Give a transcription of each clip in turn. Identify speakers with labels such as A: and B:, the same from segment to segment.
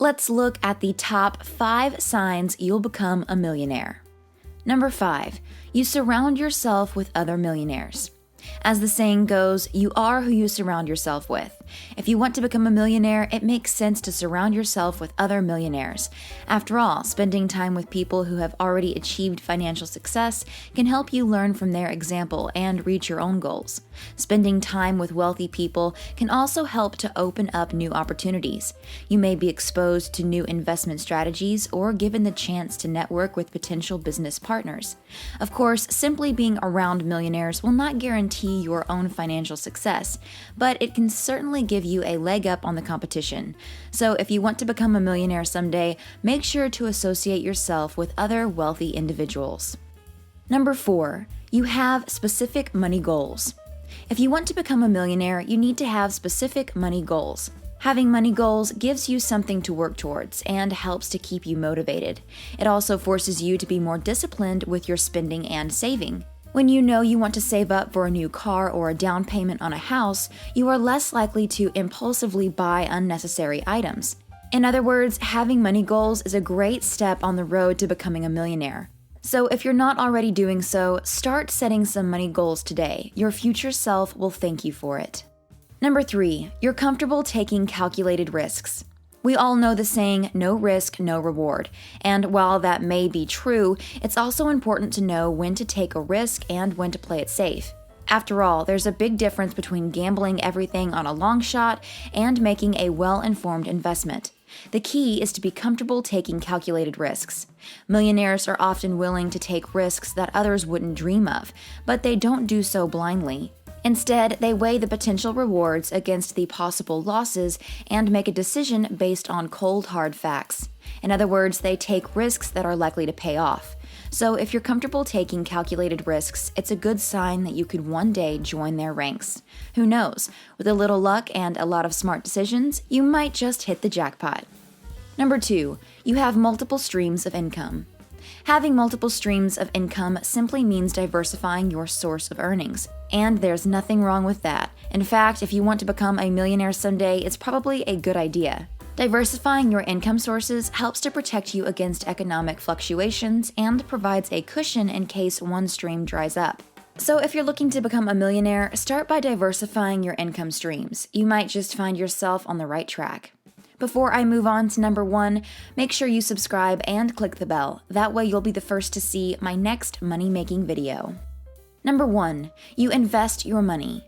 A: Let's look at the top 5 signs you'll become a millionaire. Number 5, you surround yourself with other millionaires. As the saying goes, you are who you surround yourself with. If you want to become a millionaire, it makes sense to surround yourself with other millionaires. After all, spending time with people who have already achieved financial success can help you learn from their example and reach your own goals. Spending time with wealthy people can also help to open up new opportunities. You may be exposed to new investment strategies or given the chance to network with potential business partners. Of course, simply being around millionaires will not guarantee your own financial success, but it can certainly give you a leg up on the competition. So if you want to become a millionaire someday, make sure to associate yourself with other wealthy individuals. Number 4, you have specific money goals. If you want to become a millionaire, you need to have specific money goals. Having money goals gives you something to work towards and helps to keep you motivated. It also forces you to be more disciplined with your spending and saving. When you know you want to save up for a new car or a down payment on a house, you are less likely to impulsively buy unnecessary items. In other words, having money goals is a great step on the road to becoming a millionaire. So if you're not already doing so, start setting some money goals today. Your future self will thank you for it. Number 3, you're comfortable taking calculated risks. We all know the saying, no risk, no reward. And while that may be true, it's also important to know when to take a risk and when to play it safe. After all, there's a big difference between gambling everything on a long shot and making a well-informed investment. The key is to be comfortable taking calculated risks. Millionaires are often willing to take risks that others wouldn't dream of, but they don't do so blindly. Instead, they weigh the potential rewards against the possible losses and make a decision based on cold, hard facts. In other words, they take risks that are likely to pay off. So if you're comfortable taking calculated risks, it's a good sign that you could one day join their ranks. Who knows? With a little luck and a lot of smart decisions, you might just hit the jackpot. Number 2, you have multiple streams of income. Having multiple streams of income simply means diversifying your source of earnings. And there's nothing wrong with that. In fact, if you want to become a millionaire someday, it's probably a good idea. Diversifying your income sources helps to protect you against economic fluctuations and provides a cushion in case one stream dries up. So if you're looking to become a millionaire, start by diversifying your income streams. You might just find yourself on the right track. Before I move on to number 1, make sure you subscribe and click the bell. That way you'll be the first to see my next money-making video. Number 1, you invest your money.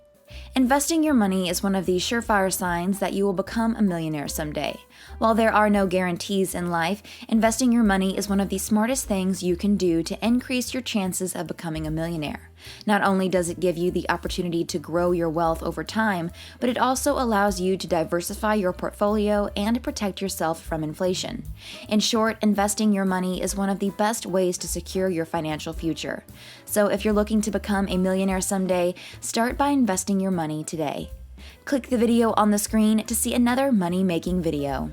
A: Investing your money is one of the surefire signs that you will become a millionaire someday. While there are no guarantees in life, investing your money is one of the smartest things you can do to increase your chances of becoming a millionaire. Not only does it give you the opportunity to grow your wealth over time, but it also allows you to diversify your portfolio and protect yourself from inflation. In short, investing your money is one of the best ways to secure your financial future. So if you're looking to become a millionaire someday, start by investing your money today. Click the video on the screen to see another money-making video.